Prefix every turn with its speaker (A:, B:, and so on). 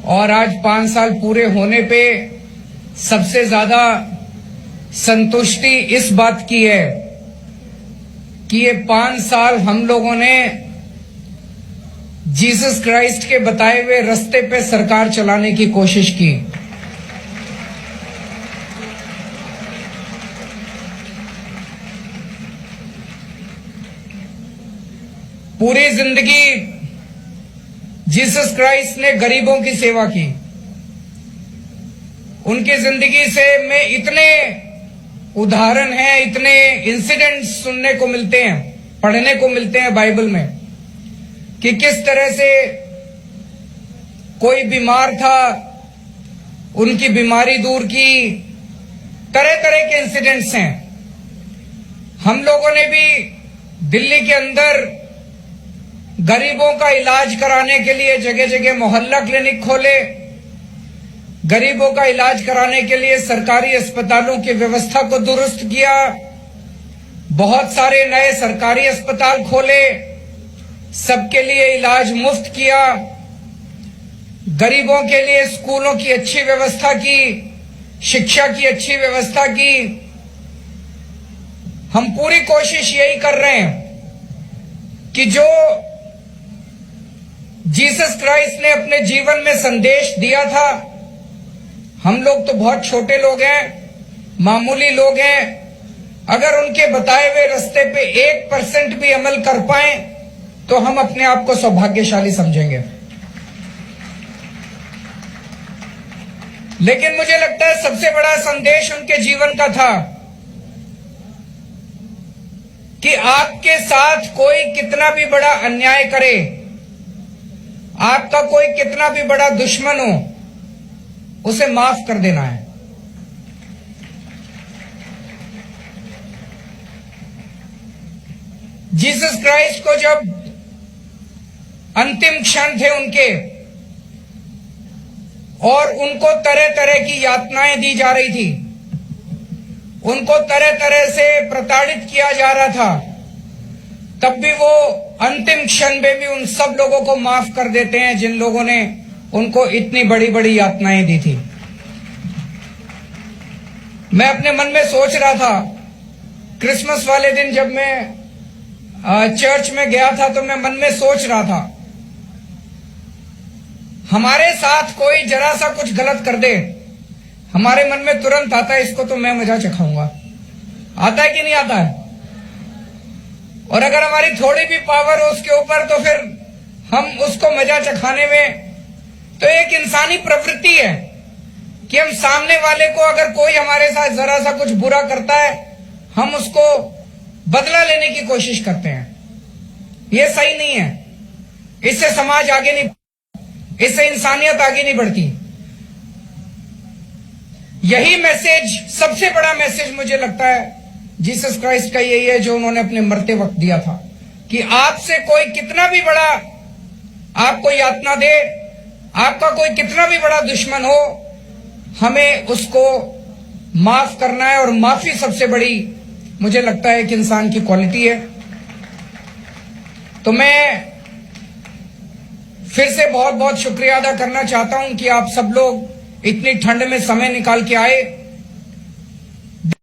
A: और आज 5 साल पूरे होने पे सबसे ज्यादा संतुष्टि इस बात की है कि ये 5 साल हम लोगों ने जीसस क्राइस्ट के बताए हुए रास्ते पे सरकार चलाने की कोशिश की। पूरी जिंदगी जीसस क्राइस्ट ने गरीबों की सेवा की। उनकी जिंदगी से में इतने उदाहरण हैं, इतने इंसिडेंट्स सुनने को मिलते हैं, पढ़ने को मिलते हैं बाइबल में, कि किस तरह से कोई बीमार था, उनकी बीमारी दूर की। तरह तरह के इंसिडेंट्स हैं। हम लोगों ने भी दिल्ली के अंदर गरीबों का इलाज कराने के लिए जगह जगह मोहल्ला क्लिनिक खोले, गरीबों का इलाज कराने के लिए सरकारी अस्पतालों की व्यवस्था को दुरुस्त किया, बहुत सारे नए सरकारी अस्पताल खोले, सबके लिए इलाज मुफ्त किया, गरीबों के लिए स्कूलों की अच्छी व्यवस्था की, शिक्षा की अच्छी व्यवस्था की। हम पूरी कोशिश यही कर रहे हैं कि जो जीसस क्राइस्ट ने अपने जीवन में संदेश दिया था, हम लोग तो बहुत छोटे लोग हैं, मामूली लोग हैं, अगर उनके बताए हुए रास्ते पे 1% भी अमल कर पाए तो हम अपने आप को सौभाग्यशाली समझेंगे। लेकिन मुझे लगता है सबसे बड़ा संदेश उनके जीवन का था कि आपके साथ कोई कितना भी बड़ा अन्याय करे, आपका कोई कितना भी बड़ा दुश्मन हो, उसे माफ कर देना है। जीसस क्राइस्ट को जब अंतिम क्षण थे उनके और उनको तरह तरह की यातनाएं दी जा रही थी, उनको तरह तरह से प्रताड़ित किया जा रहा था, तब भी वो अंतिम क्षण में भी उन सब लोगों को माफ कर देते हैं जिन लोगों ने उनको इतनी बड़ी बड़ी यातनाएं दी थी। मैं अपने मन में सोच रहा था, क्रिसमस वाले दिन जब मैं चर्च में गया था तो मैं मन में सोच रहा था, हमारे साथ कोई जरा सा कुछ गलत कर दे, हमारे मन में तुरंत आता है इसको तो मैं मजा चखाऊंगा। आता है कि नहीं आता है? और अगर हमारी थोड़ी भी पावर हो उसके ऊपर तो फिर हम उसको मजा चखाने में, तो एक इंसानी प्रवृत्ति है कि हम सामने वाले को, अगर कोई हमारे साथ जरा सा कुछ बुरा करता है, हम उसको बदला लेने की कोशिश करते हैं। ये सही नहीं है, इससे समाज आगे नहीं, इससे इंसानियत आगे नहीं बढ़ती। यही मैसेज, सबसे बड़ा मैसेज मुझे लगता है जीसस क्राइस्ट का यही है जो उन्होंने अपने मरते वक्त दिया था, कि आपसे कोई कितना भी बड़ा आपको यातना दे, आपका कोई कितना भी बड़ा दुश्मन हो, हमें उसको माफ करना है। और माफी सबसे बड़ी मुझे लगता है कि इंसान की क्वालिटी है। तो मैं फिर से बहुत बहुत शुक्रिया अदा करना चाहता हूं कि आप सब लोग इतनी ठंड में समय निकाल के आए